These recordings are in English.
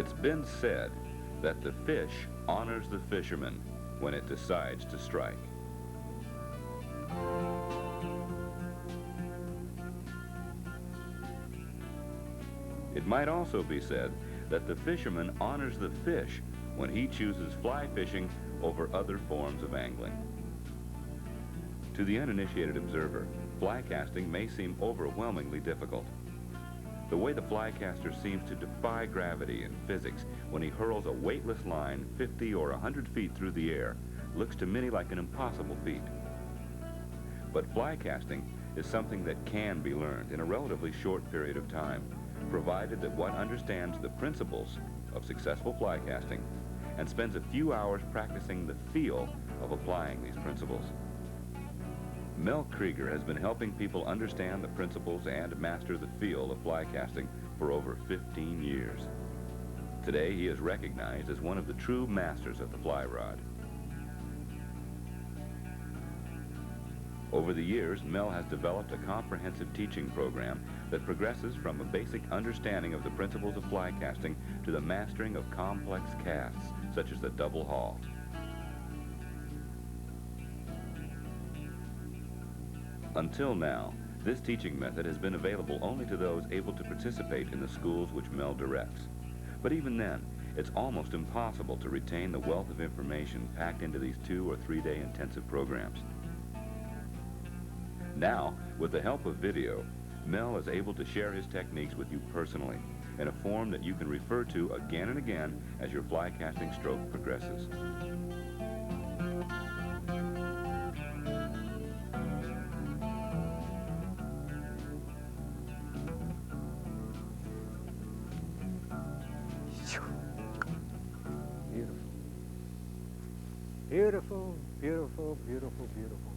It's been said that the fish honors the fisherman when it decides to strike. It might also be said that the fisherman honors the fish when he chooses fly fishing over other forms of angling. To the uninitiated observer, fly casting may seem overwhelmingly difficult. The way the fly caster seems to defy gravity and physics when he hurls a weightless line 50 or 100 feet through the air looks to many like an impossible feat. But fly casting is something that can be learned in a relatively short period of time, provided that one understands the principles of successful fly casting and spends a few hours practicing the feel of applying these principles. Mel Krieger has been helping people understand the principles and master the feel of fly casting for over 15 years. Today, he is recognized as one of the true masters of the fly rod. Over the years, Mel has developed a comprehensive teaching program that progresses from a basic understanding of the principles of fly casting to the mastering of complex casts, such as the double haul. Until now, this teaching method has been available only to those able to participate in the schools which Mel directs. But even then, it's almost impossible to retain the wealth of information packed into these 2- or 3-day intensive programs. Now, with the help of video, Mel is able to share his techniques with you personally in a form that you can refer to again and again as your fly casting stroke progresses. Beautiful, beautiful, beautiful, beautiful.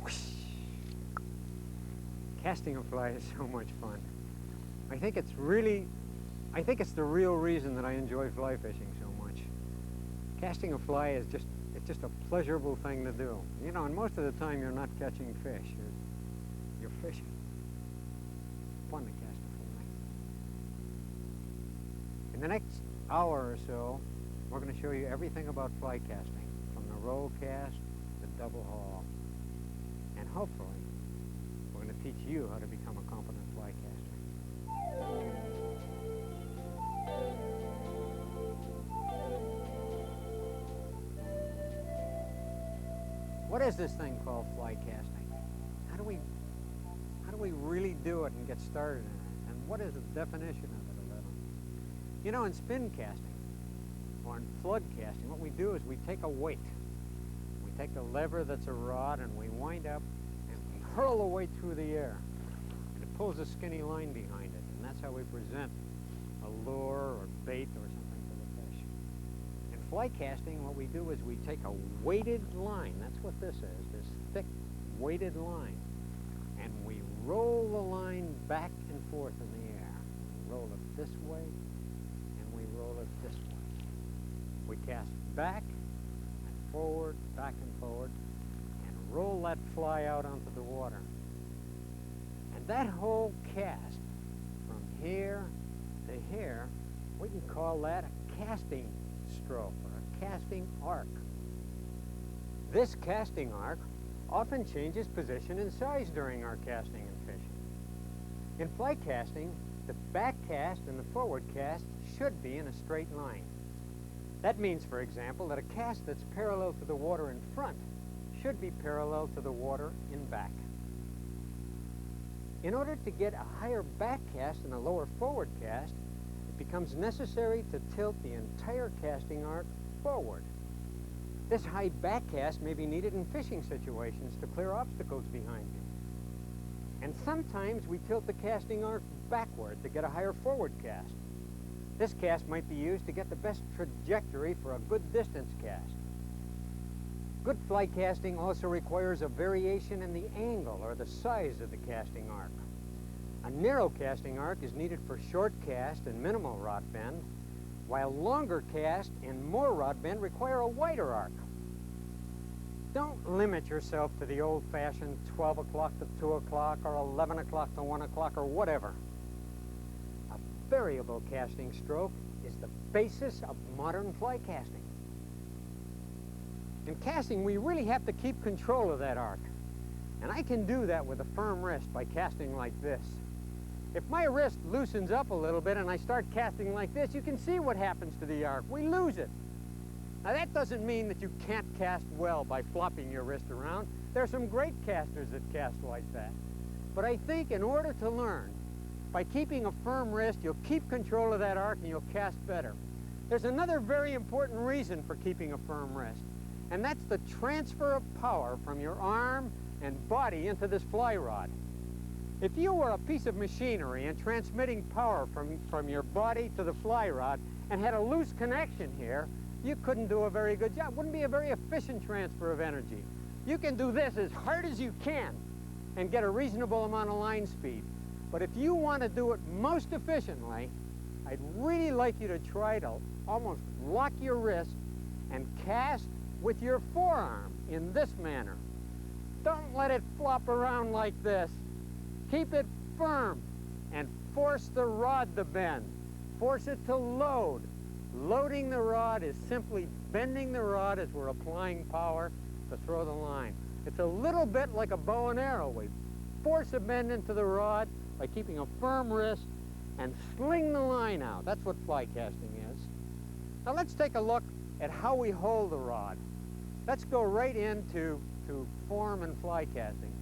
Whoosh. Casting a fly is so much fun. I think it's the real reason that I enjoy fly fishing so much. Casting a fly is just a pleasurable thing to do. You know, and most of the time you're not catching fish, you're fishing. Fun to cast a fly. In the next hour or so, we're going to show you everything about fly casting, from the roll cast to double haul. And hopefully, we're going to teach you how to become a competent fly caster. What is this thing called fly casting? How do we really do it and get started in it? And what is the definition of it a little? You know, in spin casting, or in flood casting, what we do is we take a weight. We take a lever that's a rod and we wind up and we hurl the weight through the air. And it pulls a skinny line behind it. And that's how we present a lure or bait or something to the fish. In fly casting, what we do is we take a weighted line. That's what this is, this thick weighted line. And we roll the line back and forth in the air. We roll it this way, and we roll it this way. We cast back and forward, back and forward, and roll that fly out onto the water. And that whole cast, from here to here, we can call that a casting stroke, or a casting arc. This casting arc often changes position and size during our casting and fishing. In fly casting, the back cast and the forward cast should be in a straight line. That means, for example, that a cast that's parallel to the water in front should be parallel to the water in back. In order to get a higher back cast and a lower forward cast, it becomes necessary to tilt the entire casting arc forward. This high back cast may be needed in fishing situations to clear obstacles behind you. And sometimes we tilt the casting arc backward to get a higher forward cast. This cast might be used to get the best trajectory for a good distance cast. Good fly casting also requires a variation in the angle or the size of the casting arc. A narrow casting arc is needed for short cast and minimal rod bend, while longer cast and more rod bend require a wider arc. Don't limit yourself to the old-fashioned 12 o'clock to 2 o'clock or 11 o'clock to 1 o'clock or whatever. variable casting stroke is the basis of modern fly casting. In casting, we really have to keep control of that arc. And I can do that with a firm wrist by casting like this. If my wrist loosens up a little bit and I start casting like this, you can see what happens to the arc. We lose it. Now that doesn't mean that you can't cast well by flopping your wrist around. There are some great casters that cast like that. But I think in order to learn, by keeping a firm wrist, you'll keep control of that arc and you'll cast better. There's another very important reason for keeping a firm wrist, and that's the transfer of power from your arm and body into this fly rod. If you were a piece of machinery and transmitting power from your body to the fly rod and had a loose connection here, you couldn't do a very good job. It wouldn't be a very efficient transfer of energy. You can do this as hard as you can and get a reasonable amount of line speed. But if you want to do it most efficiently, I'd really like you to try to almost lock your wrist and cast with your forearm in this manner. Don't let it flop around like this. Keep it firm and force the rod to bend. Force it to load. Loading the rod is simply bending the rod as we're applying power to throw the line. It's a little bit like a bow and arrow. We force a bend into the rod by keeping a firm wrist and sling the line out. That's what fly casting is. Now let's take a look at how we hold the rod. Let's go right into form and fly casting.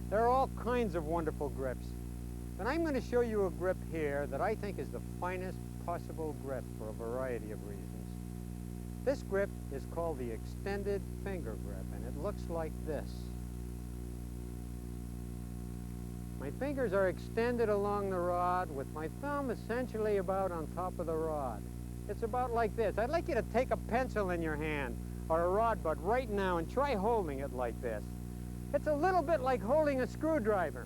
There are all kinds of wonderful grips. And I'm going to show you a grip here that I think is the finest possible grip for a variety of reasons. This grip is called the extended finger grip, and it looks like this. My fingers are extended along the rod with my thumb essentially about on top of the rod. It's about like this. I'd like you to take a pencil in your hand or a rod butt right now and try holding it like this. It's a little bit like holding a screwdriver.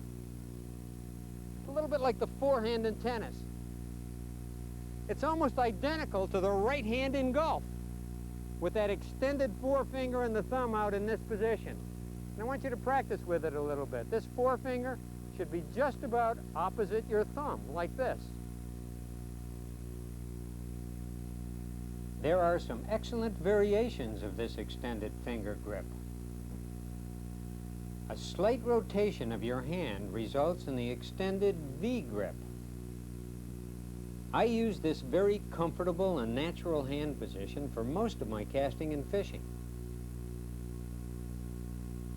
It's a little bit like the forehand in tennis. It's almost identical to the right hand in golf, with that extended forefinger and the thumb out in this position. And I want you to practice with it a little bit. This forefinger should be just about opposite your thumb, like this. There are some excellent variations of this extended finger grip. A slight rotation of your hand results in the extended V grip. I use this very comfortable and natural hand position for most of my casting and fishing.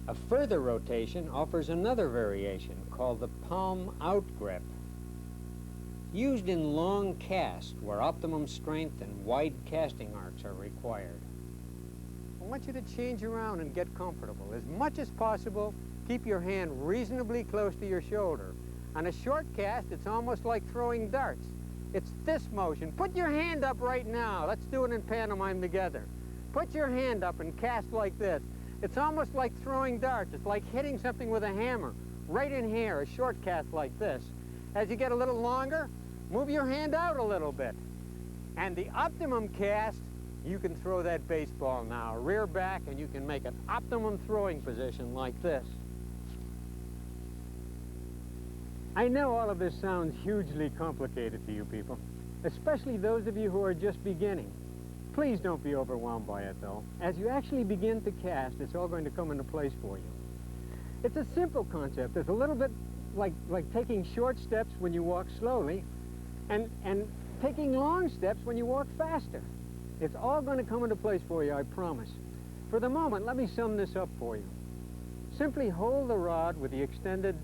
A further rotation offers another variation called the palm out grip, used in long casts where optimum strength and wide casting arcs are required. I want you to change around and get comfortable. As much as possible, keep your hand reasonably close to your shoulder. On a short cast, it's almost like throwing darts. It's this motion. Put your hand up right now. Let's do it in pantomime together. Put your hand up and cast like this. It's almost like throwing darts. It's like hitting something with a hammer. Right in here, a short cast like this. As you get a little longer, move your hand out a little bit. And the optimum cast, you can throw that baseball now. Rear back, and you can make an optimum throwing position like this. I know all of this sounds hugely complicated to you people, especially those of you who are just beginning. Please don't be overwhelmed by it, though. As you actually begin to cast, it's all going to come into place for you. It's a simple concept. It's a little bit like taking short steps when you walk slowly and taking long steps when you walk faster. It's all going to come into place for you, I promise. For the moment, let me sum this up for you. Simply hold the rod with the extended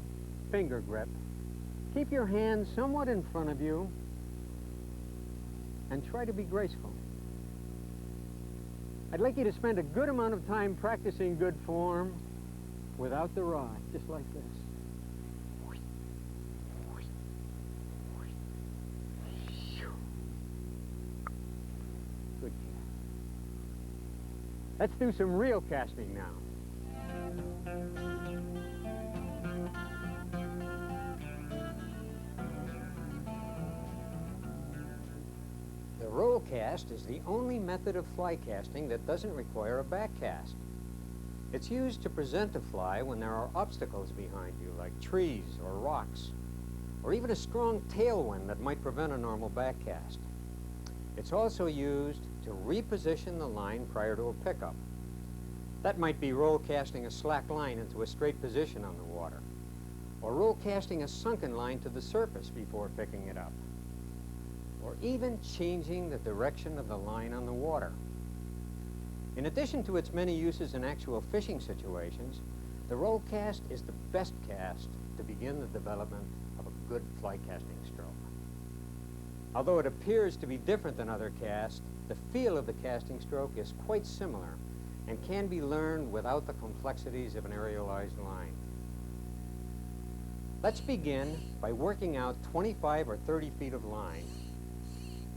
finger grip. Keep your hands somewhat in front of you and try to be graceful. I'd like you to spend a good amount of time practicing good form without the rod, just like this. Good cast. Let's do some real casting now. The roll cast is the only method of fly casting that doesn't require a back cast. It's used to present a fly when there are obstacles behind you, like trees or rocks. or even a strong tailwind that might prevent a normal backcast. It's also used to reposition the line prior to a pickup. That might be roll casting a slack line into a straight position on the water, or roll casting a sunken line to the surface before picking it up, or even changing the direction of the line on the water. In addition to its many uses in actual fishing situations, the roll cast is the best cast to begin the development of a good fly casting stroke. Although it appears to be different than other casts, the feel of the casting stroke is quite similar and can be learned without the complexities of an aerialized line. Let's begin by working out 25 or 30 feet of line.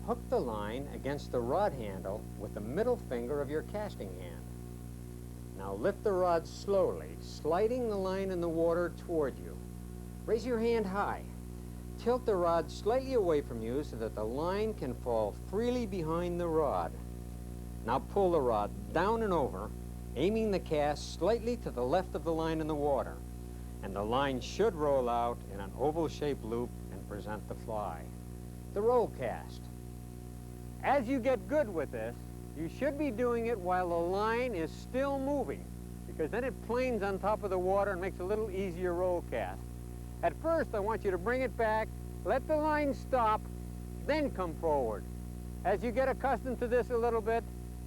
Hook the line against the rod handle with the middle finger of your casting hand. Now lift the rod slowly, sliding the line in the water toward you. Raise your hand high. Tilt the rod slightly away from you so that the line can fall freely behind the rod. Now pull the rod down and over, aiming the cast slightly to the left of the line in the water, and the line should roll out in an oval-shaped loop and present the fly. The roll cast. As you get good with this, you should be doing it while the line is still moving, because then it planes on top of the water and makes a little easier roll cast. At first, I want you to bring it back, let the line stop, then come forward. As you get accustomed to this a little bit,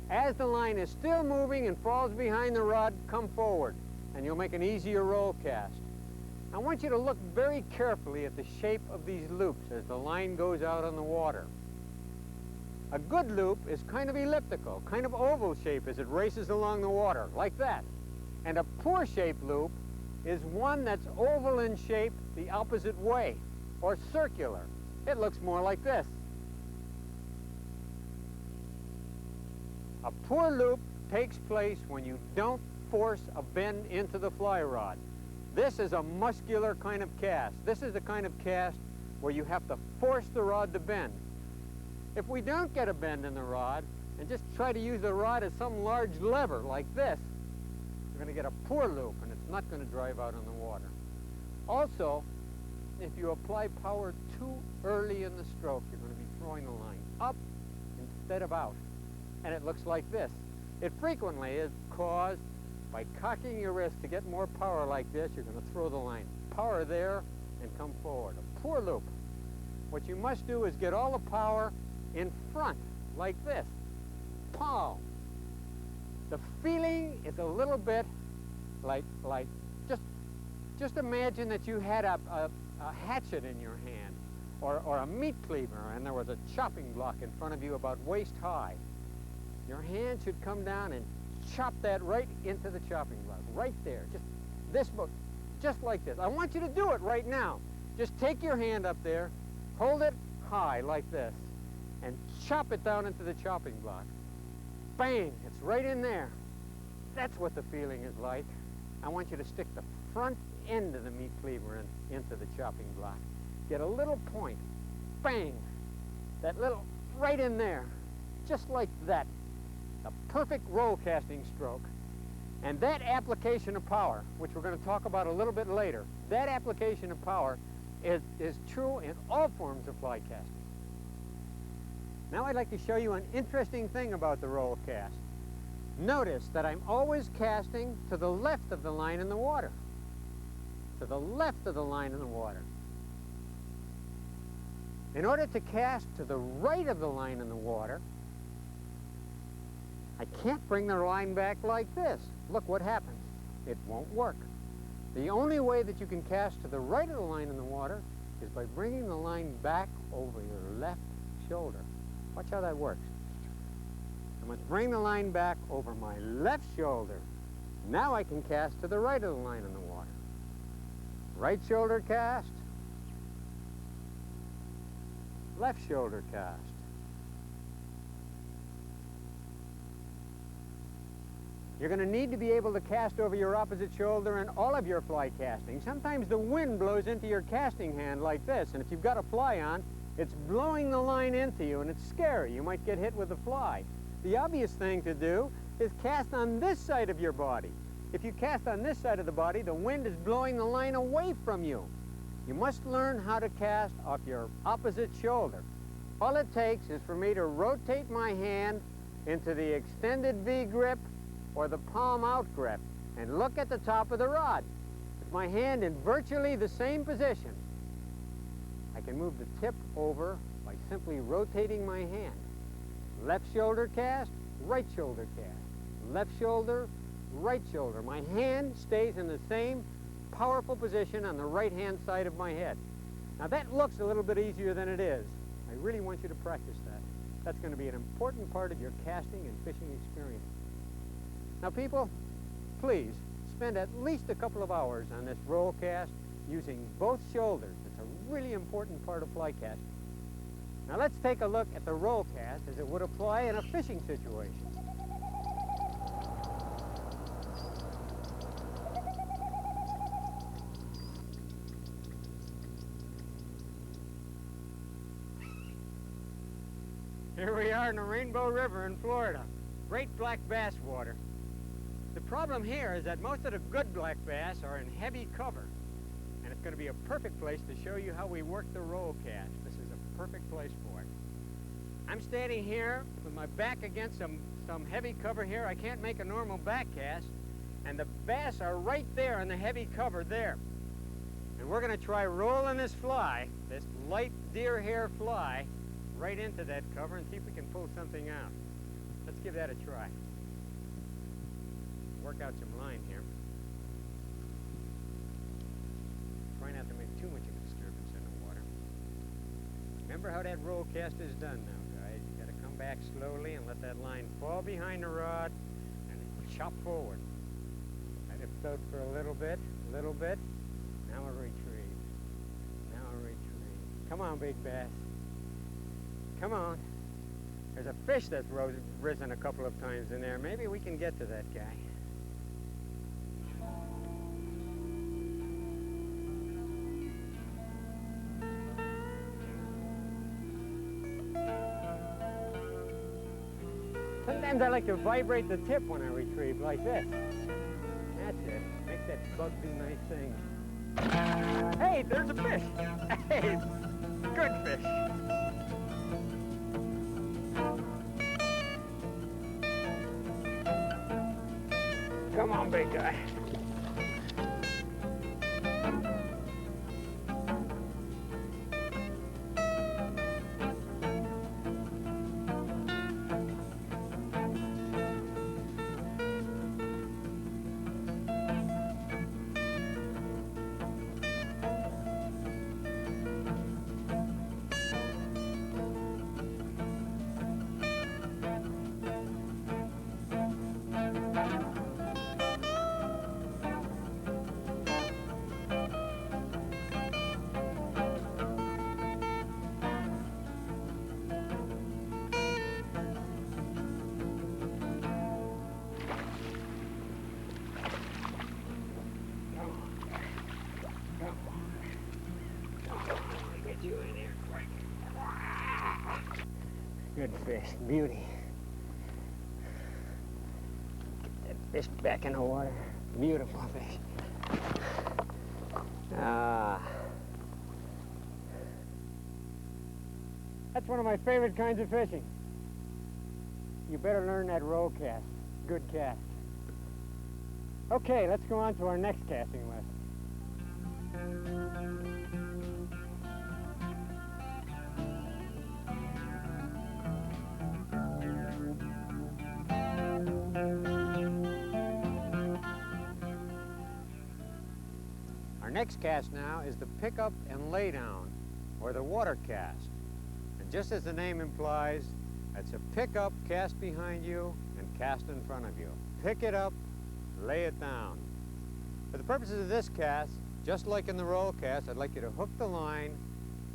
as the line is still moving and falls behind the rod, come forward, and you'll make an easier roll cast. I want you to look very carefully at the shape of these loops as the line goes out on the water. A good loop is kind of elliptical, kind of oval shape as it races along the water, like that. And a poor shaped loop is one that's oval in shape the opposite way, or circular. It looks more like this. A poor loop takes place when you don't force a bend into the fly rod. This is a muscular kind of cast. This is the kind of cast where you have to force the rod to bend. If we don't get a bend in the rod and just try to use the rod as some large lever like this, you're going to get a poor loop and it's not going to drive out on the water. Also, if you apply power too early in the stroke, you're going to be throwing the line up instead of out. And it looks like this. It frequently is caused by cocking your wrist to get more power like this. You're going to throw the line power there and come forward. A poor loop. What you must do is get all the power in front, like this. Pow! The feeling is a little bit like just imagine that you had a hatchet in your hand, or a meat cleaver, and there was a chopping block in front of you about waist high. Your hand should come down and chop that right into the chopping block, right there, just like this. I want you to do it right now. Just take your hand up there, hold it high like this, and chop it down into the chopping block. Bang, it's right in there. That's what the feeling is like. I want you to stick the front end of the meat cleaver into the chopping block. Get a little point, bang, that little, right in there, just like that. A perfect roll casting stroke. And that application of power, which we're going to talk about a little bit later, that application of power is true in all forms of fly casting. Now I'd like to show you an interesting thing about the roll cast. Notice that I'm always casting to the left of the line in the water. To the left of the line in the water. In order to cast to the right of the line in the water, I can't bring the line back like this. Look what happens. It won't work. The only way that you can cast to the right of the line in the water is by bringing the line back over your left shoulder. Watch how that works. I must bring the line back over my left shoulder. Now I can cast to the right of the line in the water. Right shoulder cast. Left shoulder cast. You're going to need to be able to cast over your opposite shoulder in all of your fly casting. Sometimes the wind blows into your casting hand like this, and if you've got a fly on, it's blowing the line into you, and it's scary. You might get hit with the fly. The obvious thing to do is cast on this side of your body. If you cast on this side of the body, the wind is blowing the line away from you. You must learn how to cast off your opposite shoulder. All it takes is for me to rotate my hand into the extended V grip or the palm out grip and look at the top of the rod. With my hand in virtually the same position, I can move the tip over by simply rotating my hand. Left shoulder cast, right shoulder cast. Left shoulder, right shoulder. My hand stays in the same powerful position on the right-hand side of my head. Now that looks a little bit easier than it is. I really want you to practice that. That's going to be an important part of your casting and fishing experience. Now people, please spend at least a couple of hours on this roll cast using both shoulders. It's a really important part of fly casting. Now let's take a look at the roll cast as it would apply in a fishing situation. Here we are in the Rainbow River in Florida. Great black bass water. The problem here is that most of the good black bass are in heavy cover. And it's going to be a perfect place to show you how we work the roll cast. This is a perfect place for it. I'm standing here with my back against some heavy cover here. I can't make a normal back cast. And the bass are right there in the heavy cover there. And we're going to try rolling this fly, this light deer hair fly, right into that cover and see if we can pull something out. Let's give that a try. Work out some line here. Try not to make too much of a disturbance in the water. Remember how that roll cast is done now, guys. You got to come back slowly and let that line fall behind the rod and chop forward. Let it float for a little bit. Now a retrieve. Now a retrieve. Come on, big bass. Come on. There's a fish that's risen a couple of times in there. Maybe we can get to that guy. Sometimes I like to vibrate the tip when I retrieve like this. That's it. Make that bug do nice things. Hey, there's a fish. Hey, good fish. Come on, big guy. You in here quick. Good fish, beauty. Get that fish back in the water. Beautiful fish. That's one of my favorite kinds of fishing. You better learn that roll cast. Good cast. Okay, let's go on to our next casting lesson. Our next cast now is the pickup and lay down, or the water cast. And just as the name implies, it's a pickup cast behind you and cast in front of you. Pick it up, lay it down. For the purposes of this cast, just like in the roll cast, I'd like you to hook the line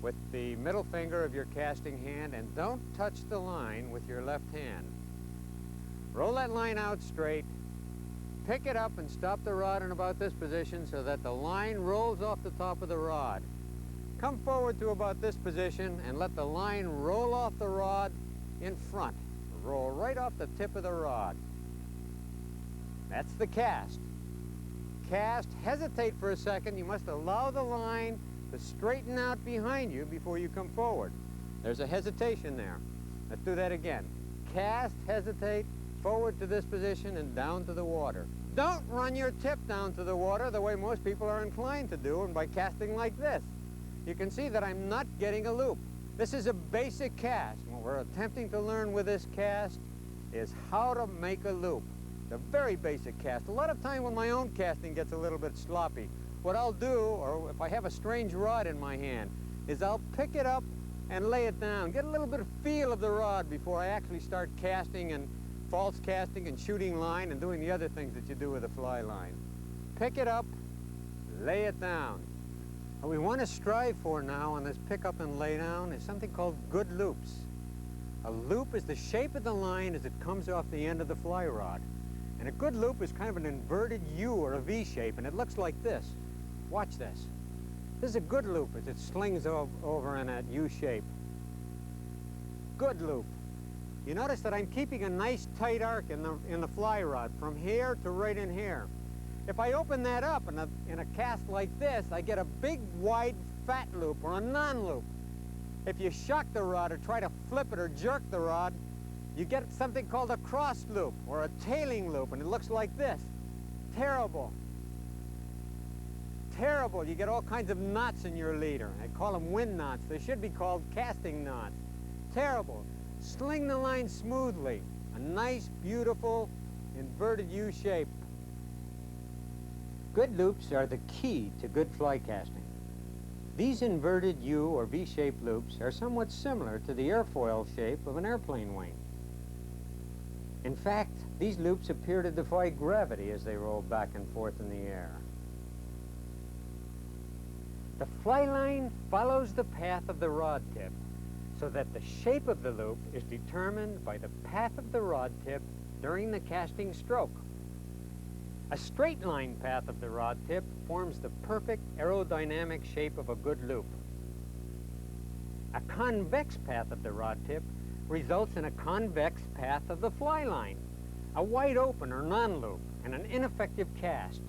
with the middle finger of your casting hand and don't touch the line with your left hand. Roll that line out straight. Pick it up and stop the rod in about this position so that the line rolls off the top of the rod. Come forward to about this position and let the line roll off the rod in front. Roll right off the tip of the rod. That's the cast. Cast, hesitate for a second. You must allow the line to straighten out behind you before you come forward. There's a hesitation there. Let's do that again. Cast, hesitate, forward to this position and down to the water. Don't run your tip down to the water the way most people are inclined to do, and by casting like this. You can see that I'm not getting a loop. This is a basic cast. What we're attempting to learn with this cast is how to make a loop. It's a very basic cast. A lot of time when my own casting gets a little bit sloppy, what I'll do, or if I have a strange rod in my hand, is I'll pick it up and lay it down, get a little bit of feel of the rod before I actually start casting and false casting and shooting line and doing the other things that you do with a fly line. Pick it up, lay it down. What we want to strive for now on this pick up and lay down is something called good loops. A loop is the shape of the line as it comes off the end of the fly rod. And a good loop is kind of an inverted U or a V shape, and it looks like this. Watch this. This is a good loop as it slings over in that U shape. Good loop. You notice that I'm keeping a nice tight arc in the fly rod from here to right in here. If I open that up in a cast like this, I get a big, wide, fat loop or a non-loop. If you shock the rod or try to flip it or jerk the rod, you get something called a cross loop or a tailing loop, and it looks like this. Terrible. Terrible. You get all kinds of knots in your leader. I call them wind knots. They should be called casting knots. Terrible. Sling the line smoothly. A nice, beautiful, inverted U shape. Good loops are the key to good fly casting. These inverted U or V-shaped loops are somewhat similar to the airfoil shape of an airplane wing. In fact, these loops appear to defy gravity as they roll back and forth in the air. The fly line follows the path of the rod tip, so that the shape of the loop is determined by the path of the rod tip during the casting stroke. A straight line path of the rod tip forms the perfect aerodynamic shape of a good loop. A convex path of the rod tip results in a convex path of the fly line, a wide open or non-loop, and an ineffective cast.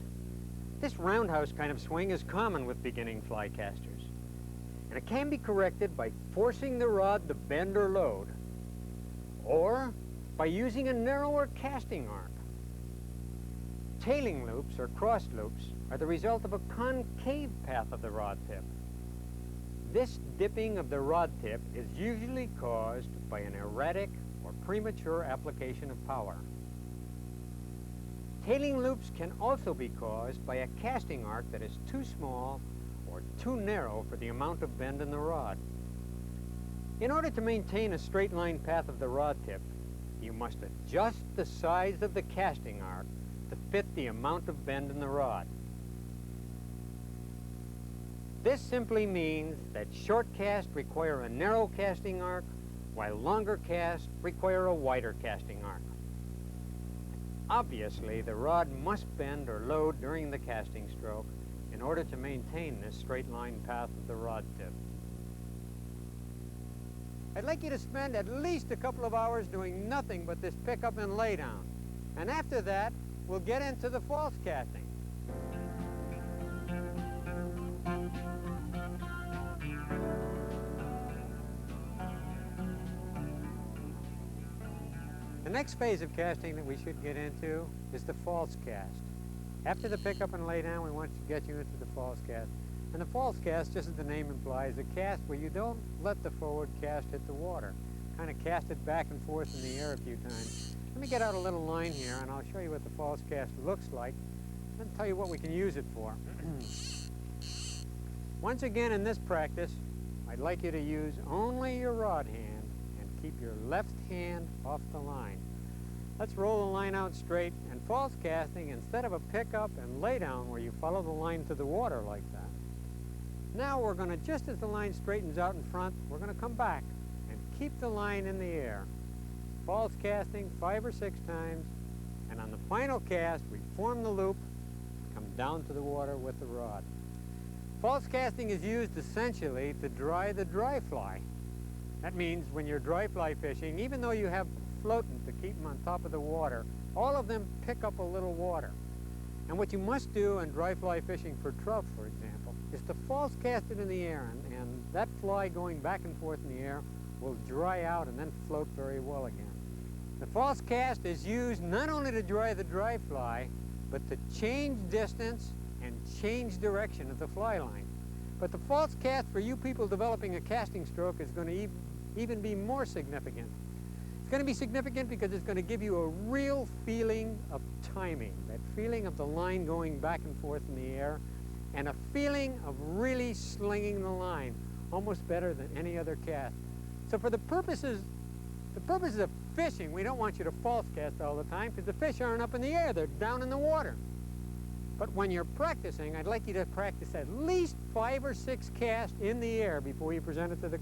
This roundhouse kind of swing is common with beginning fly casters, and it can be corrected by forcing the rod to bend or load, or by using a narrower casting arc. Tailing loops or cross loops are the result of a concave path of the rod tip. This dipping of the rod tip is usually caused by an erratic or premature application of power. Tailing loops can also be caused by a casting arc that is too small or too narrow for the amount of bend in the rod. In order to maintain a straight line path of the rod tip, you must adjust the size of the casting arc to fit the amount of bend in the rod. This simply means that short casts require a narrow casting arc, while longer casts require a wider casting arc. Obviously, the rod must bend or load during the casting stroke in order to maintain this straight line path of the rod tip. I'd like you to spend at least a couple of hours doing nothing but this pick up and lay down. And after that, we'll get into the false casting. The next phase of casting that we should get into is the false cast. After the pick up and lay down, we want to get you into the false cast. And the false cast, just as the name implies, is a cast where you don't let the forward cast hit the water. Kind of cast it back and forth in the air a few times. Let me get out a little line here and I'll show you what the false cast looks like and tell you what we can use it for. Once again in this practice, I'd like you to use only your rod hand and keep your left hand off the line. Let's roll the line out straight, and false casting, instead of a pick up and lay down where you follow the line to the water like that, now we're going to, just as the line straightens out in front, we're going to come back and keep the line in the air. False casting 5 or 6 times, and on the final cast we form the loop and come down to the water with the rod. False casting is used essentially to dry the dry fly. That means when you're dry fly fishing, even though you have floating to keep them on top of the water, all of them pick up a little water. And what you must do in dry fly fishing for trout, for example, is to false cast it in the air, and that fly going back and forth in the air will dry out and then float very well again. The false cast is used not only to dry the dry fly, but to change distance and change direction of the fly line. But the false cast for you people developing a casting stroke is going to even be more significant. It's going to be significant because it's going to give you a real feeling of timing, that feeling of the line going back and forth in the air, and a feeling of really slinging the line, almost better than any other cast. So for the purposes of fishing, we don't want you to false cast all the time because the fish aren't up in the air, they're down in the water. But when you're practicing, I'd like you to practice at least 5 or 6 casts in the air before you present it to the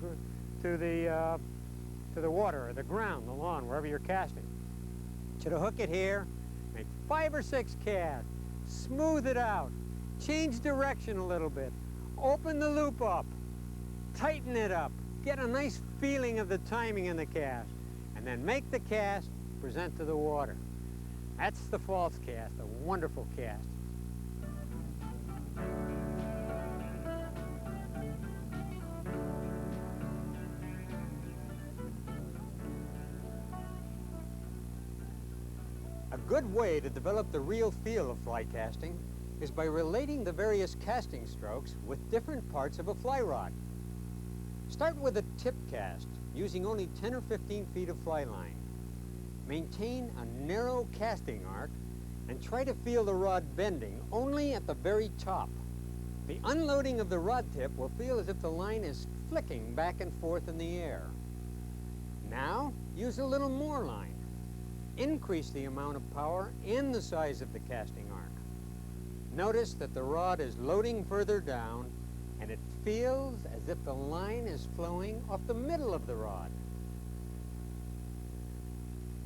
water or the ground, the lawn, wherever you're casting. To hook it here, make 5 or 6 casts, smooth it out, change direction a little bit, open the loop up, tighten it up, get a nice feeling of the timing in the cast, and then make the cast, present to the water. That's the false cast, a wonderful cast. A good way to develop the real feel of fly casting is by relating the various casting strokes with different parts of a fly rod. Start with a tip cast using only 10 or 15 feet of fly line. Maintain a narrow casting arc and try to feel the rod bending only at the very top. The unloading of the rod tip will feel as if the line is flicking back and forth in the air. Now, use a little more line. Increase the amount of power and the size of the casting arc. Notice that the rod is loading further down and it feels as if the line is flowing off the middle of the rod.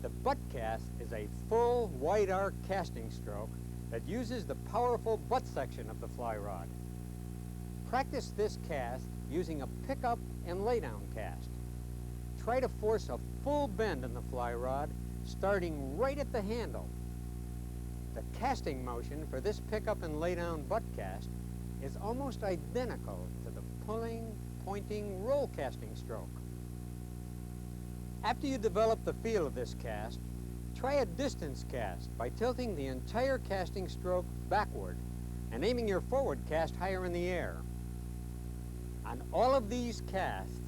The butt cast is a full wide arc casting stroke that uses the powerful butt section of the fly rod. Practice this cast using a pickup and laydown cast. Try to force a full bend in the fly rod, starting right at the handle. The casting motion for this pickup and laydown butt cast is almost identical to the pulling, pointing, roll casting stroke. After you develop the feel of this cast, try a distance cast by tilting the entire casting stroke backward and aiming your forward cast higher in the air. On all of these casts,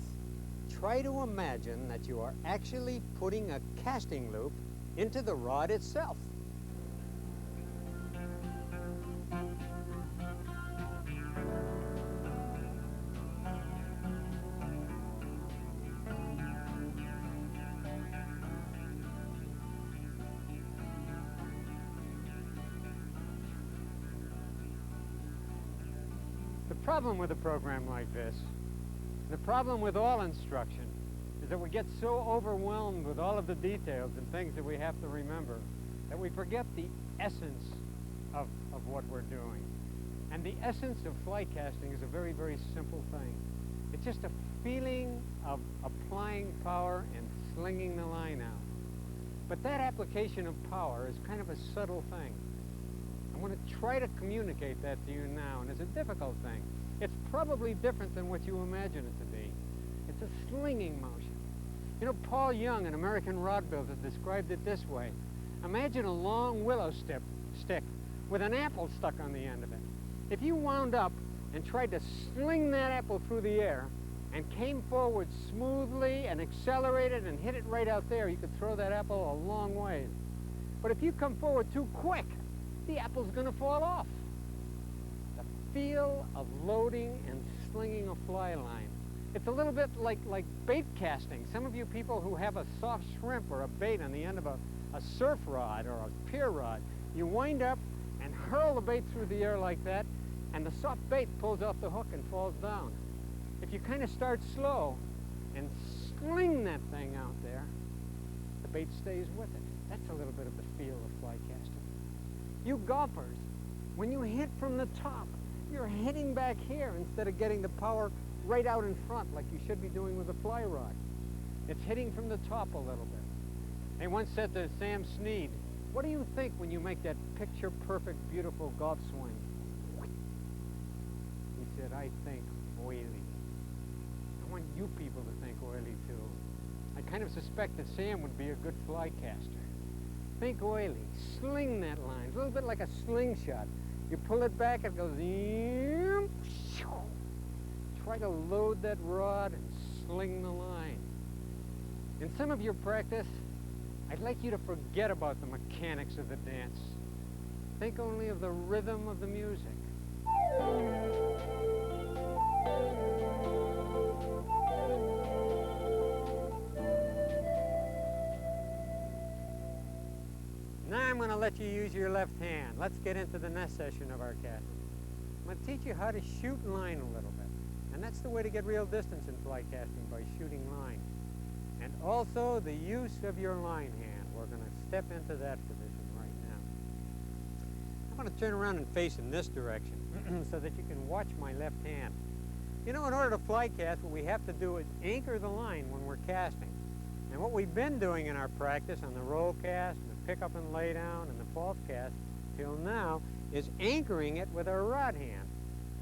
try to imagine that you are actually putting a casting loop into the rod itself. The problem with a program like this, the problem with all instruction, is that we get so overwhelmed with all of the details and things that we have to remember that we forget the essence of what we're doing. And the essence of fly casting is a very, very simple thing. It's just a feeling of applying power and slinging the line out. But that application of power is kind of a subtle thing. I'm going to try to communicate that to you now, and it's a difficult thing. It's probably different than what you imagine it to be. It's a slinging motion. You know, Paul Young, an American rod builder, described it this way. Imagine a long willow stick with an apple stuck on the end of it. If you wound up and tried to sling that apple through the air and came forward smoothly and accelerated and hit it right out there, you could throw that apple a long ways. But if you come forward too quick, the apple's going to fall off. The feel of loading and slinging a fly line. It's a little bit like bait casting. Some of you people who have a soft shrimp or a bait on the end of a surf rod or a pier rod, you wind up and hurl the bait through the air like that, and the soft bait pulls off the hook and falls down. If you kind of start slow and sling that thing out there, the bait stays with it. That's a little bit of the feel of fly casting. You golfers, when you hit from the top, you're hitting back here instead of getting the power right out in front like you should be doing with a fly rod. It's hitting from the top a little bit. They once said to Sam Snead, What do you think when you make that picture-perfect, beautiful golf swing? He said, I think oily. I want you people to think oily, too. I kind of suspect that Sam would be a good fly caster. Think oily. Sling that line. It's a little bit like a slingshot. You pull it back, it goes... Try to load that rod and sling the line. In some of your practice, I'd like you to forget about the mechanics of the dance. Think only of the rhythm of the music. Now I'm going to let you use your left hand. Let's get into the next session of our casting. I'm going to teach you how to shoot line a little bit. And that's the way to get real distance in fly casting, by shooting line. And also the use of your line hand. We're going to step into that position right now. I'm going to turn around and face in this direction so that you can watch my left hand. You know, in order to fly cast, what we have to do is anchor the line when we're casting. And what we've been doing in our practice on the roll cast, and the pick up and lay down, and the false cast till now is anchoring it with our rod hand.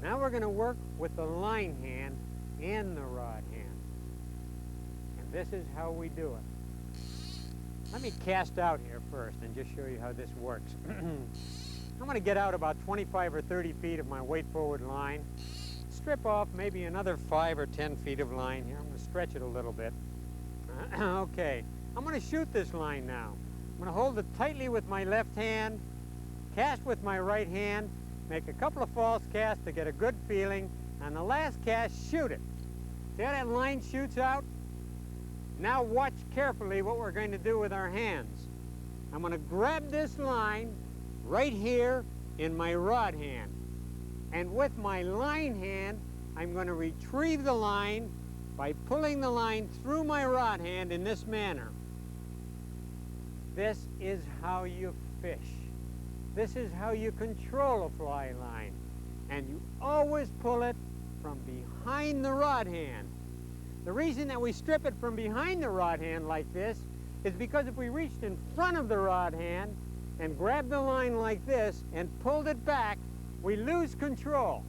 Now we're going to work with the line hand and the rod hand. And this is how we do it. Let me cast out here first and just show you how this works. I'm going to get out about 25 or 30 feet of my weight forward line. Strip off maybe another 5 or 10 feet of line here. I'm going to stretch it a little bit. Okay, I'm going to shoot this line now. I'm going to hold it tightly with my left hand, cast with my right hand, make a couple of false casts to get a good feeling, and the last cast, shoot it. See how that line shoots out? Now watch carefully what we're going to do with our hands. I'm going to grab this line right here in my rod hand. And with my line hand, I'm going to retrieve the line by pulling the line through my rod hand in this manner. This is how you fish. This is how you control a fly line. And you always pull it from behind the rod hand. The reason that we strip it from behind the rod hand like this is because if we reached in front of the rod hand and grabbed the line like this and pulled it back, we lose control.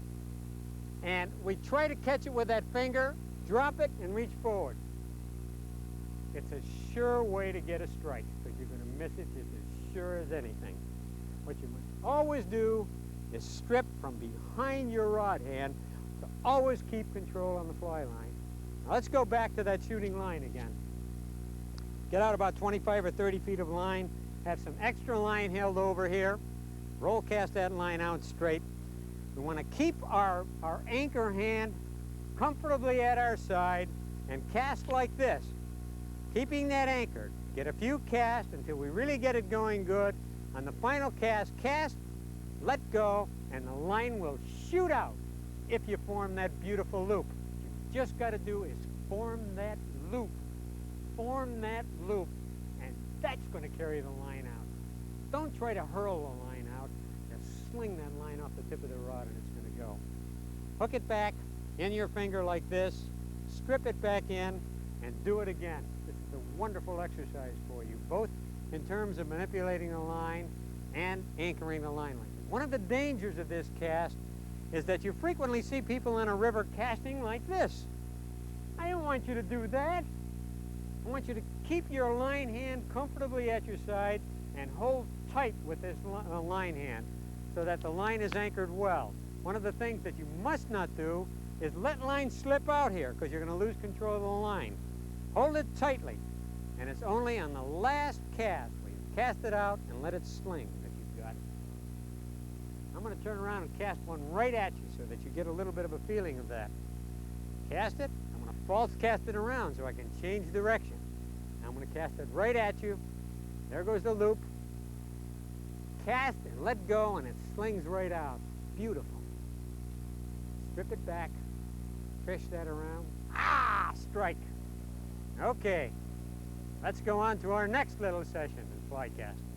And we try to catch it with that finger, drop it, and reach forward. It's a sure way to get a strike, because you're going to miss it just as sure as anything. What you must always do is strip from behind your rod hand to always keep control on the fly line. Now let's go back to that shooting line again. Get out about 25 or 30 feet of line, have some extra line held over here, roll cast that line out straight. We want to keep our anchor hand comfortably at our side and cast like this, keeping that anchored. Get a few casts until we really get it going good. On the final cast, let go, and the line will shoot out if you form that beautiful loop. What you just got to do is form that loop. Form that loop, and that's going to carry the line out. Don't try to hurl the line out. Just sling that line off the tip of the rod, and it's going to go. Hook it back in your finger like this, strip it back in, and do it again. This is a wonderful exercise for you, both in terms of manipulating the line and anchoring the line like this. One of the dangers of this cast is that you frequently see people in a river casting like this. I don't want you to do that. I want you to keep your line hand comfortably at your side and hold tight with this line hand so that the line is anchored well. One of the things that you must not do is let line slip out here, because you're going to lose control of the line. Hold it tightly, and it's only on the last cast where you cast it out and let it sling that you've got it. I'm going to turn around and cast one right at you so that you get a little bit of a feeling of that. Cast it. I'm going to false cast it around so I can change direction. Now I'm going to cast it right at you. There goes the loop. Cast and let go, and it slings right out. Beautiful. Strip it back. Fish that around. Ah! Strike. Okay. Let's go on to our next little session in fly casting.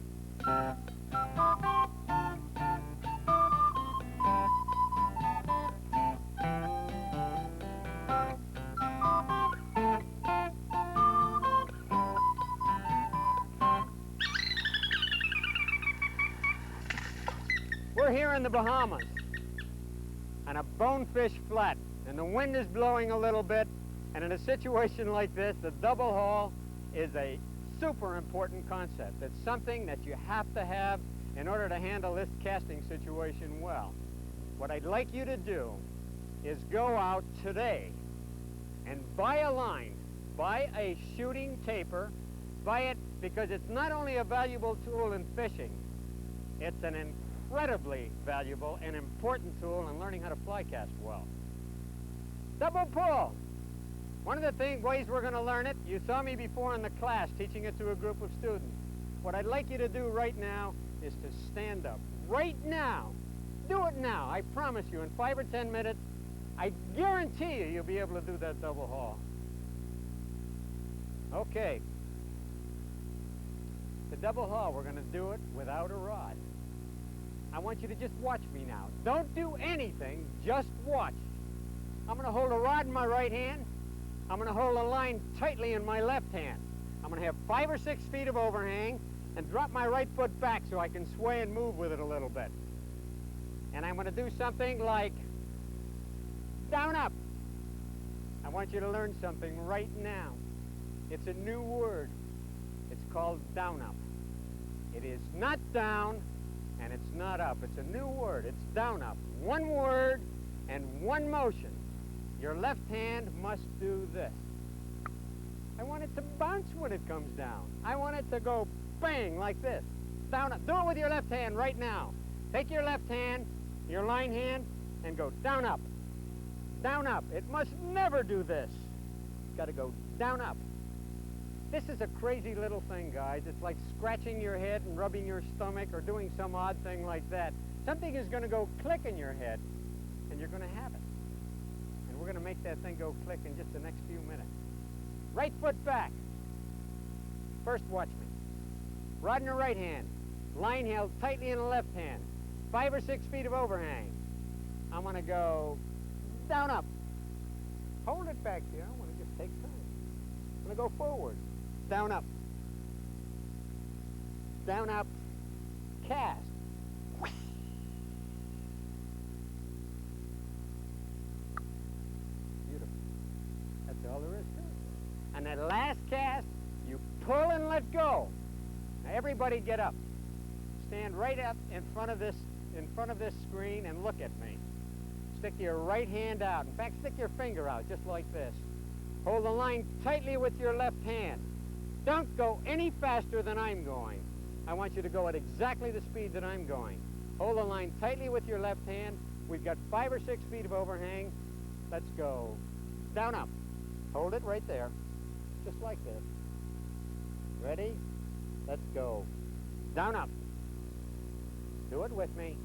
here in the Bahamas on a bonefish flat, and the wind is blowing a little bit, and in a situation like this, the double haul is a super important concept. It's something that you have to have in order to handle this casting situation well. What I'd like you to do is go out today and buy a line, buy a shooting taper, buy it because it's not only a valuable tool in fishing, it's an incredibly valuable and important tool in learning how to fly cast well. Double pull. One of the ways we're going to learn it, you saw me before in the class teaching it to a group of students. What I'd like you to do right now is to stand up. Right now. Do it now. I promise you, in 5 or 10 minutes, I guarantee you, you'll be able to do that double haul. Okay. The double haul, we're going to do it without a rod. I want you to just watch me now. Don't do anything, just watch. I'm going to hold a rod in my right hand. I'm going to hold a line tightly in my left hand. I'm going to have 5 or 6 feet of overhang and drop my right foot back so I can sway and move with it a little bit. And I'm going to do something like down up. I want you to learn something right now. It's a new word. It's called down up. It is not down and it's not up. It's a new word. It's down up. One word and one motion. Your left hand must do this. I want it to bounce when it comes down. I want it to go bang like this. Down up. Do it with your left hand right now. Take your left hand, your line hand, and go down up. Down up. It must never do this. It's got to go down up. This is a crazy little thing, guys. It's like scratching your head and rubbing your stomach or doing some odd thing like that. Something is going to go click in your head, and you're going to have it. And we're going to make that thing go click in just the next few minutes. Right foot back. First, watch me. Rod in the right hand. Line held tightly in the left hand. 5 or 6 feet of overhang. I'm going to go down up. Hold it back here. I want to just take time. I'm going to go forward. Down up. Down up. Cast. Beautiful. That's all there is to it. And that last cast, you pull and let go. Now everybody get up. Stand right up in front of this screen and look at me. Stick your right hand out. In fact, stick your finger out just like this. Hold the line tightly with your left hand. Don't go any faster than I'm going. I want you to go at exactly the speed that I'm going. Hold the line tightly with your left hand. We've got 5 or 6 feet of overhang. Let's go down up. Hold it right there, just like this. Ready? Let's go down up. Do it with me.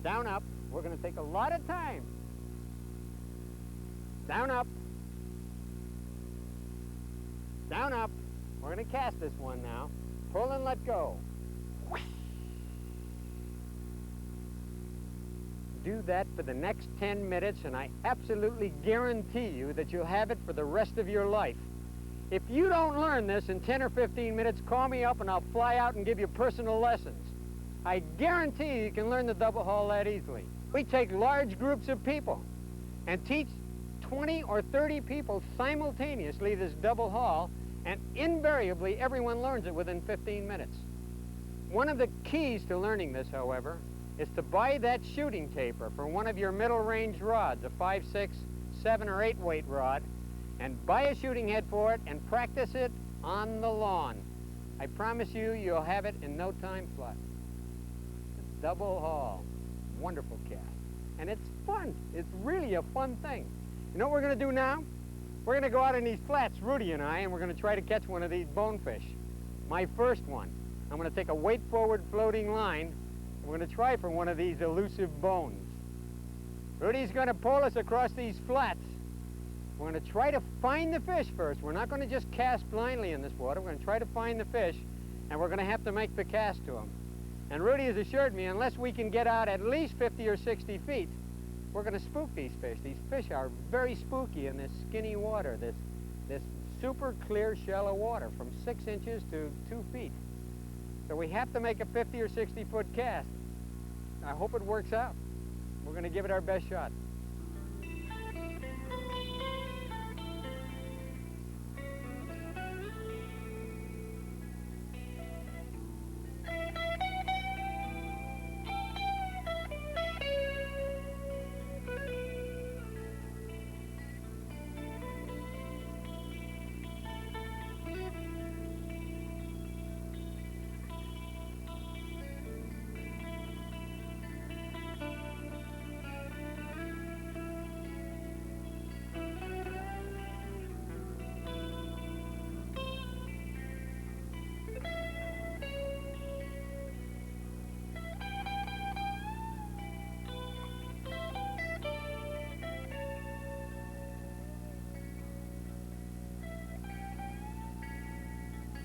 Down up. We're going to take a lot of time. Down up. Down up. We're going to cast this one now. Pull and let go. Do that for the next 10 minutes, and I absolutely guarantee you that you'll have it for the rest of your life. If you don't learn this in 10 or 15 minutes, call me up and I'll fly out and give you personal lessons. I guarantee you can learn the double haul that easily. We take large groups of people and teach 20 or 30 people simultaneously this double haul, and invariably everyone learns it within 15 minutes. One of the keys to learning this, however, is to buy that shooting taper for one of your middle range rods, a 5, 6, 7, or 8 weight rod, and buy a shooting head for it and practice it on the lawn. I promise you, you'll have it in no time flat. The double haul. Wonderful cast. And it's fun. It's really a fun thing. You know what we're going to do now? We're going to go out in these flats, Rudy and I, and we're going to try to catch one of these bonefish. My first one. I'm going to take a weight-forward floating line, and we're going to try for one of these elusive bones. Rudy's going to pull us across these flats. We're going to try to find the fish first. We're not going to just cast blindly in this water. We're going to try to find the fish, and we're going to have to make the cast to them. And Rudy has assured me, unless we can get out at least 50 or 60 feet, we're going to spook these fish. These fish are very spooky in this skinny water, this super clear shallow water from 6 inches to 2 feet. So we have to make a 50 or 60 foot cast. I hope it works out. We're going to give it our best shot.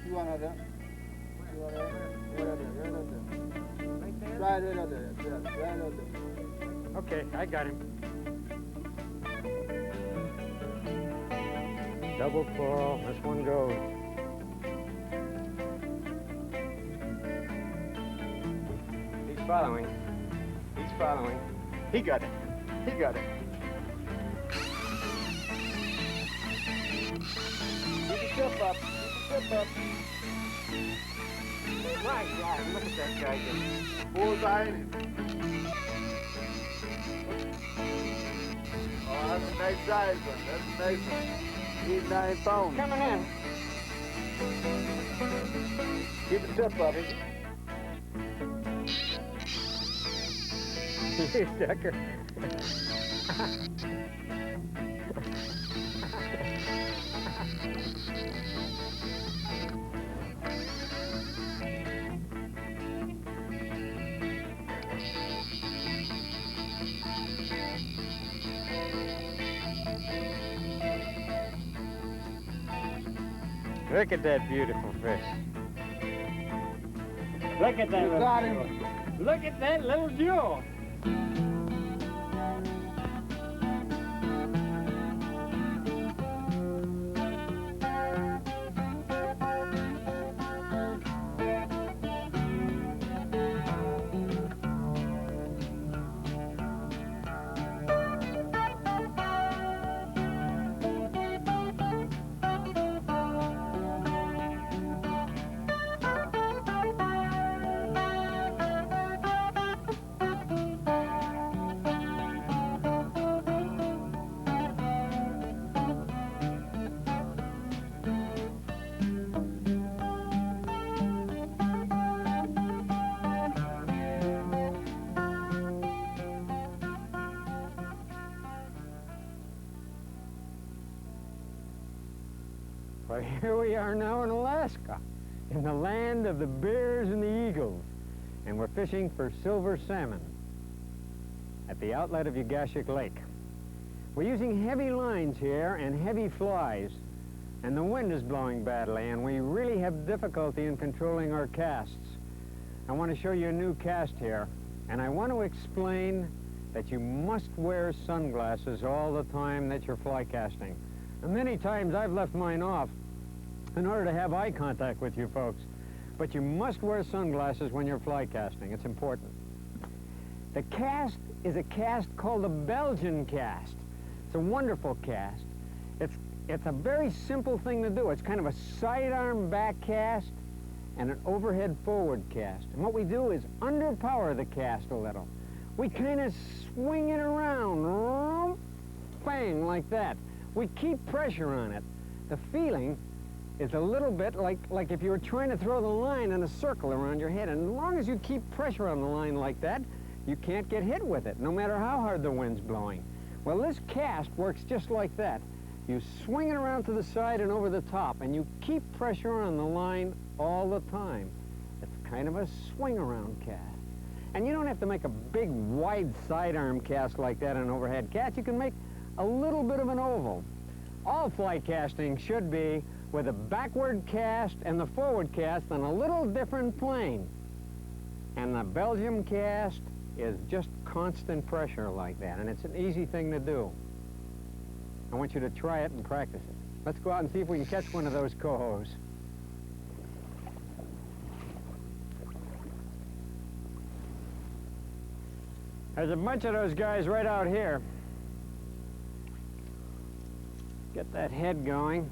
You want another? You want another? Right there? Right another. Yeah, right another. Okay, I got him. Double pull, this one goes. He's following. He's following. He got it. He got it. Keep your tip up. Keep your tip up. My God, look at that guy go. Bullseye in him. Oh, that's a nice size one. That's a nice one. He's 9 pounds. Coming in. Keep the tip up. You sucker. Look at that beautiful fish. Look at that You little got jewel. him. Look at that little jewel. Well, here we are now in Alaska, in the land of the bears and the eagles, and we're fishing for silver salmon at the outlet of Ugashik Lake. We're using heavy lines here and heavy flies, and the wind is blowing badly, and we really have difficulty in controlling our casts. I want to show you a new cast here, and I want to explain that you must wear sunglasses all the time that you're fly casting. And many times I've left mine off in order to have eye contact with you folks. But you must wear sunglasses when you're fly casting. It's important. The cast is a cast called a Belgian cast. It's a wonderful cast. It's a very simple thing to do. It's kind of a sidearm back cast and an overhead forward cast. And what we do is underpower the cast a little. We kind of swing it around, bang, like that. We keep pressure on it. The feeling is a little bit like if you were trying to throw the line in a circle around your head. And as long as you keep pressure on the line like that, you can't get hit with it, no matter how hard the wind's blowing. Well, this cast works just like that. You swing it around to the side and over the top, and you keep pressure on the line all the time. It's kind of a swing-around cast. And you don't have to make a big, wide sidearm cast like that in an overhead cast. You can make a little bit of an oval. All fly casting should be with a backward cast and the forward cast on a little different plane. And the Belgium cast is just constant pressure like that, and it's an easy thing to do. I want you to try it and practice it. Let's go out and see if we can catch one of those cohos. There's a bunch of those guys right out here. Get that head going.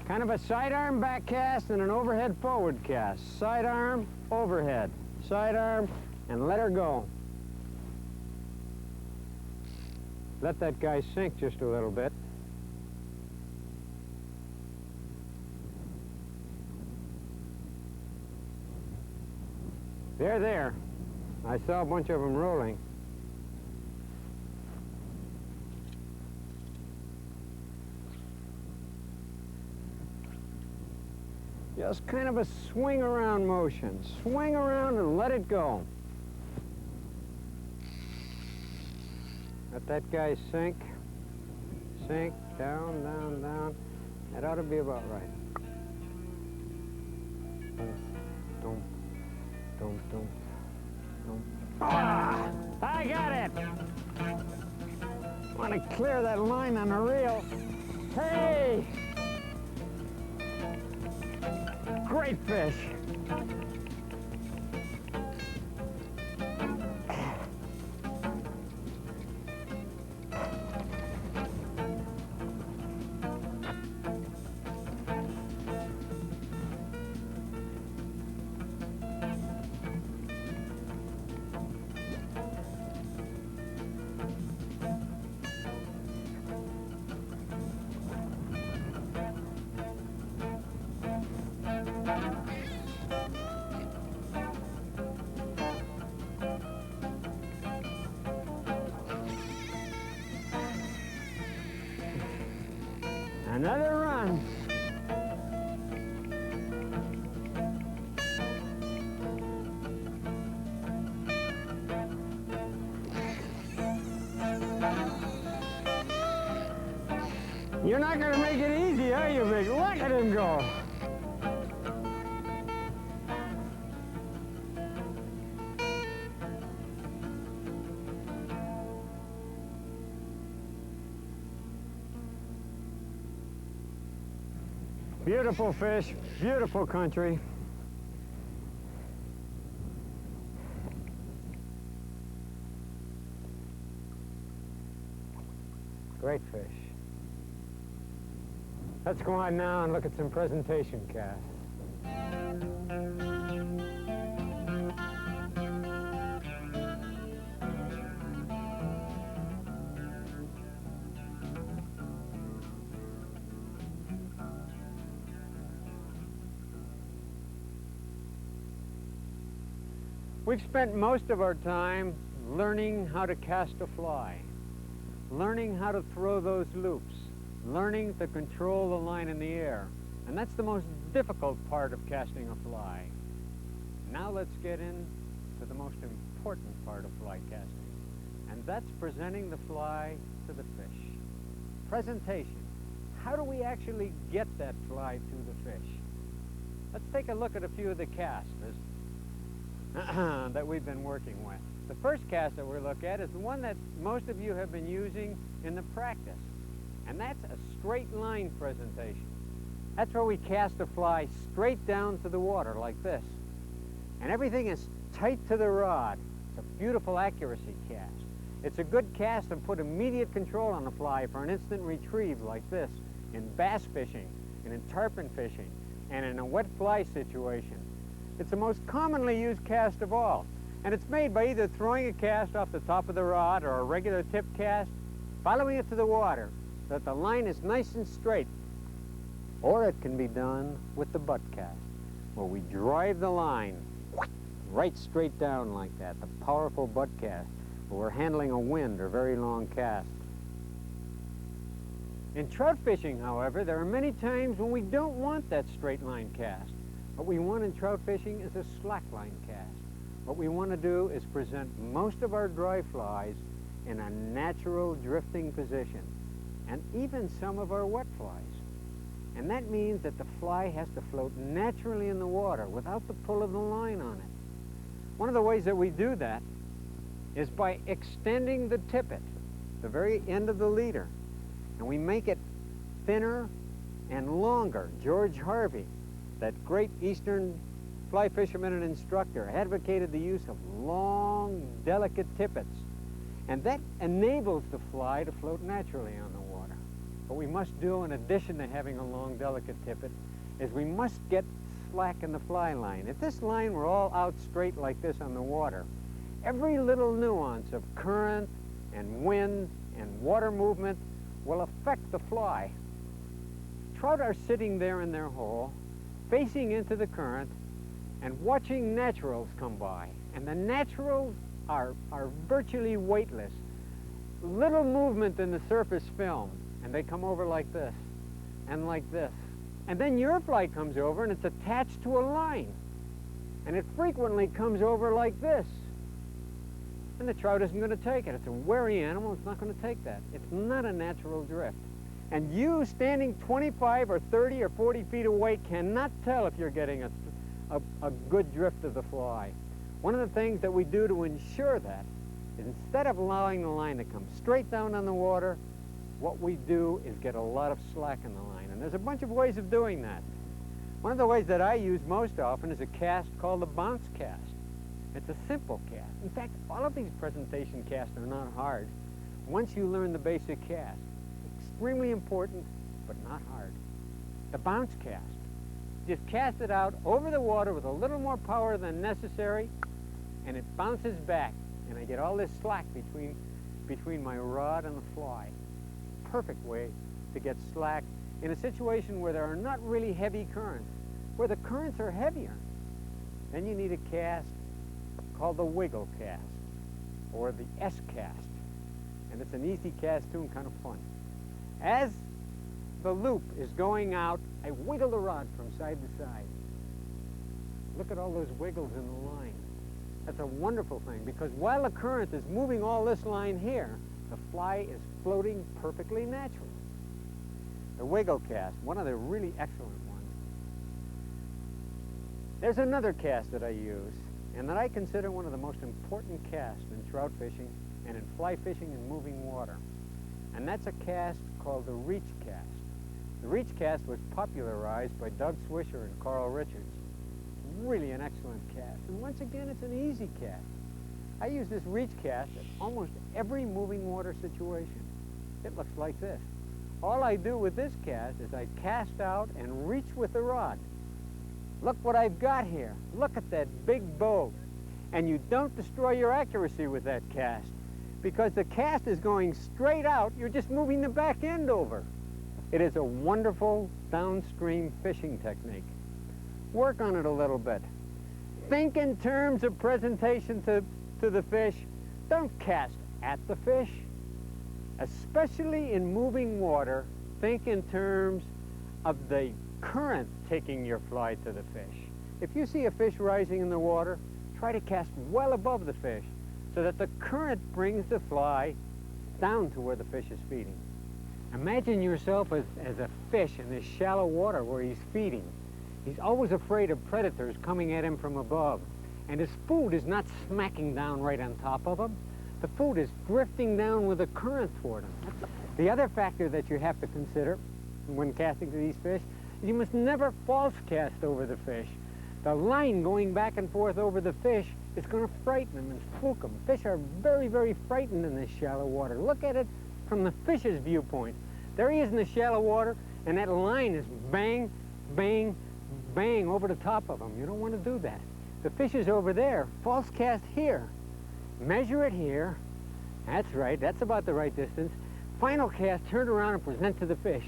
Kind of a sidearm back cast and an overhead forward cast. Sidearm, overhead. Sidearm, and let her go. Let that guy sink just a little bit. They're there. I saw a bunch of them rolling. Just kind of a swing around motion. Swing around and let it go. Let that guy sink. Sink, down, down, down. That ought to be about right. Don't, don't. Ah! I got it! Want to clear that line on the reel. Hey! Great fish. Another run. You're not going to make it easy, are you, Big? Look at him go. Beautiful fish, beautiful country. Great fish. Let's go on now and look at some presentation casts. We've spent most of our time learning how to cast a fly, learning how to throw those loops, learning to control the line in the air. And that's the most difficult part of casting a fly. Now let's get into the most important part of fly casting, and that's presenting the fly to the fish. Presentation. How do we actually get that fly to the fish? Let's take a look at a few of the casts that we've been working with. The first cast that we'll look at is the one that most of you have been using in the practice, and that's a straight line presentation. That's where we cast a fly straight down to the water like this, and everything is tight to the rod. It's a beautiful accuracy cast. It's a good cast to put immediate control on the fly for an instant retrieve like this in bass fishing and in tarpon fishing and in a wet fly situation. It's the most commonly used cast of all, and it's made by either throwing a cast off the top of the rod or a regular tip cast, following it to the water so that the line is nice and straight. Or it can be done with the butt cast, where we drive the line right straight down like that, the powerful butt cast, where we're handling a wind or very long cast. In trout fishing, however, there are many times when we don't want that straight line cast. What we want in trout fishing is a slack line cast. What we want to do is present most of our dry flies in a natural drifting position, and even some of our wet flies. And that means that the fly has to float naturally in the water without the pull of the line on it. One of the ways that we do that is by extending the tippet, the very end of the leader, and we make it thinner and longer. George Harvey, that great Eastern fly fisherman and instructor, advocated the use of long, delicate tippets. And that enables the fly to float naturally on the water. What we must do, in addition to having a long, delicate tippet, is we must get slack in the fly line. If this line were all out straight like this on the water, every little nuance of current and wind and water movement will affect the fly. Trout are sitting there in their hole, facing into the current, and watching naturals come by. And the naturals are virtually weightless. Little movement in the surface film, and they come over like this, and like this. And then your fly comes over, and it's attached to a line. And it frequently comes over like this. And the trout isn't going to take it. It's a wary animal. It's not going to take that. It's not a natural drift. And you, standing 25 or 30 or 40 feet away, cannot tell if you're getting a good drift of the fly. One of the things that we do to ensure that is, instead of allowing the line to come straight down on the water, what we do is get a lot of slack in the line. And there's a bunch of ways of doing that. One of the ways that I use most often is a cast called the bounce cast. It's a simple cast. In fact, all of these presentation casts are not hard once you learn the basic cast. Extremely important, but not hard. The bounce cast. Just cast it out over the water with a little more power than necessary, and it bounces back, and I get all this slack between my rod and the fly. Perfect way to get slack in a situation where there are not really heavy currents. Where the currents are heavier, then you need a cast called the wiggle cast, or the S cast. And it's an easy cast too, and kind of fun. As the loop is going out, I wiggle the rod from side to side. Look at all those wiggles in the line. That's a wonderful thing, because while the current is moving all this line here, the fly is floating perfectly naturally. The wiggle cast, one of the really excellent ones. There's another cast that I use, and that I consider one of the most important casts in trout fishing and in fly fishing in moving water. And that's a cast called the reach cast. The reach cast was popularized by Doug Swisher and Carl Richards. Really an excellent cast. And once again, it's an easy cast. I use this reach cast in almost every moving water situation. It looks like this. All I do with this cast is I cast out and reach with the rod. Look what I've got here. Look at that big bow. And you don't destroy your accuracy with that cast, because the cast is going straight out. You're just moving the back end over. It is a wonderful downstream fishing technique. Work on it a little bit. Think in terms of presentation to the fish. Don't cast at the fish. Especially in moving water, think in terms of the current taking your fly to the fish. If you see a fish rising in the water, try to cast well above the fish so that the current brings the fly down to where the fish is feeding. Imagine yourself as a fish in this shallow water where he's feeding. He's always afraid of predators coming at him from above, and his food is not smacking down right on top of him. The food is drifting down with the current toward him. The other factor that you have to consider when casting to these fish is you must never false cast over the fish. The line going back and forth over the fish is going to frighten them and spook them. Fish are very, very frightened in this shallow water. Look at it from the fish's viewpoint. There he is in the shallow water, and that line is bang, bang, bang over the top of him. You don't want to do that. The fish is over there. False cast here. Measure it here. That's right. That's about the right distance. Final cast, turn around and present to the fish.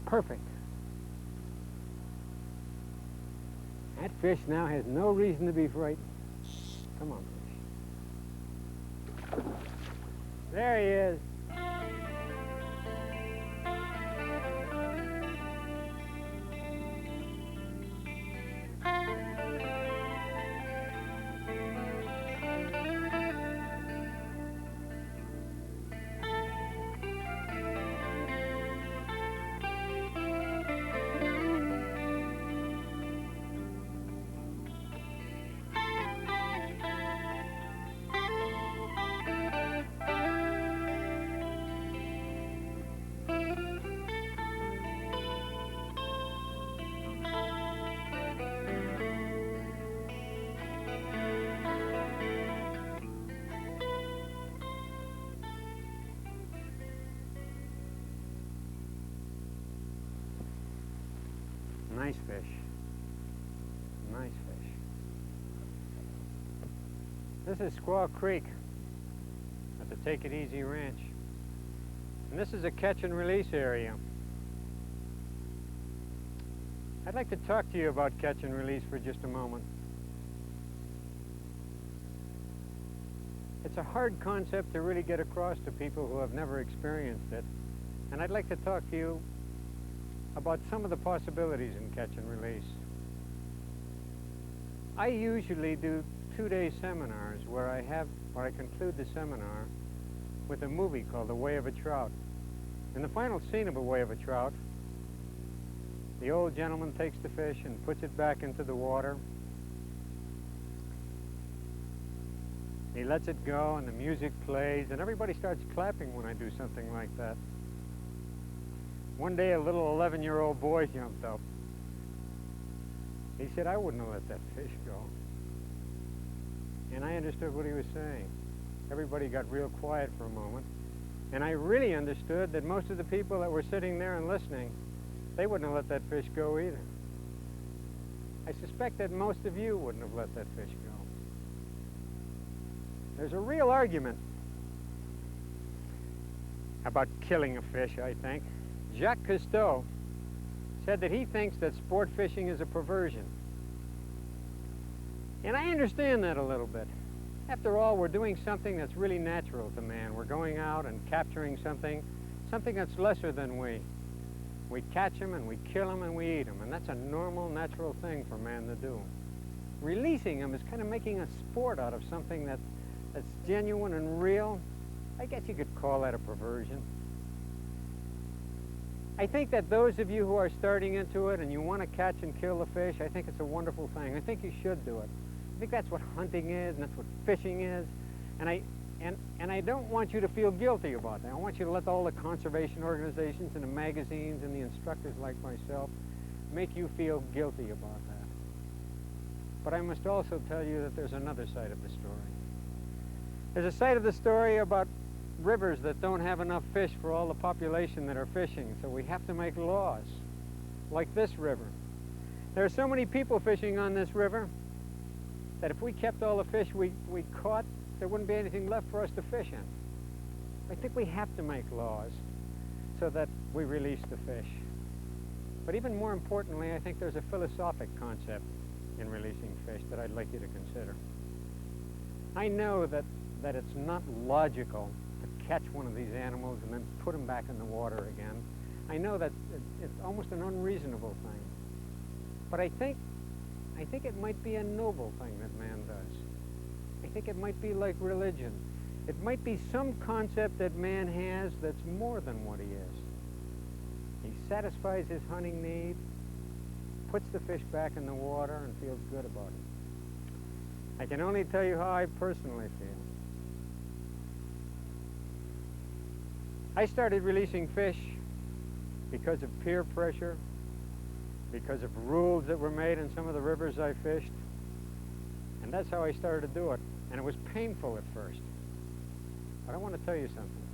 Perfect. That fish now has no reason to be frightened. Come on, fish. There he is. Nice fish. Nice fish. This is Squaw Creek at the Take It Easy Ranch. And this is a catch and release area. I'd like to talk to you about catch and release for just a moment. It's a hard concept to really get across to people who have never experienced it. And I'd like to talk to you about some of the possibilities in catch and release. I usually do 2-day seminars where I conclude the seminar with a movie called The Way of a Trout. In the final scene of A Way of a Trout, the old gentleman takes the fish and puts it back into the water. He lets it go and the music plays and everybody starts clapping when I do something like that. One day a little 11-year-old boy jumped up. He said, "I wouldn't have let that fish go." And I understood what he was saying. Everybody got real quiet for a moment. And I really understood that most of the people that were sitting there and listening, they wouldn't have let that fish go either. I suspect that most of you wouldn't have let that fish go. There's a real argument about killing a fish, I think. Jacques Cousteau said that he thinks that sport fishing is a perversion. And I understand that a little bit. After all, we're doing something that's really natural to man. We're going out and capturing something that's lesser than we. We catch them and we kill them and we eat them, and that's a normal, natural thing for man to do. Releasing them is kind of making a sport out of something that's genuine and real. I guess you could call that a perversion. I think that those of you who are starting into it and you want to catch and kill the fish, I think it's a wonderful thing. I think you should do it. I think that's what hunting is and that's what fishing is. And I don't want you to feel guilty about that. I want you to let all the conservation organizations and the magazines and the instructors like myself make you feel guilty about that. But I must also tell you that there's another side of the story. There's a side of the story about rivers that don't have enough fish for all the population that are fishing, so we have to make laws, like this river. There are so many people fishing on this river that if we kept all the fish we caught, there wouldn't be anything left for us to fish in. I think we have to make laws so that we release the fish. But even more importantly, I think there's a philosophic concept in releasing fish that I'd like you to consider. I know that it's not logical to catch one of these animals and then put them back in the water again. I know that it's almost an unreasonable thing. But I think it might be a noble thing that man does. I think it might be like religion. It might be some concept that man has that's more than what he is. He satisfies his hunting need, puts the fish back in the water, and feels good about it. I can only tell you how I personally feel. I started releasing fish because of peer pressure, because of rules that were made in some of the rivers I fished. And that's how I started to do it. And it was painful at first. But I want to tell you something.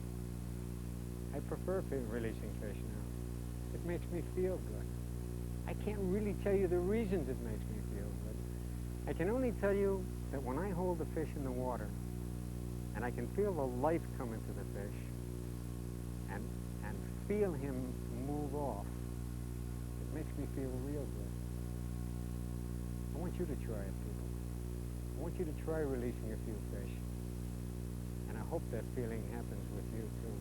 I prefer releasing fish now. It makes me feel good. I can't really tell you the reasons it makes me feel good. I can only tell you that when I hold the fish in the water and I can feel the life come into the fish and feel him move off, it makes me feel real good. I want you to try it, people. I want you to try releasing a few fish. And I hope that feeling happens with you, too.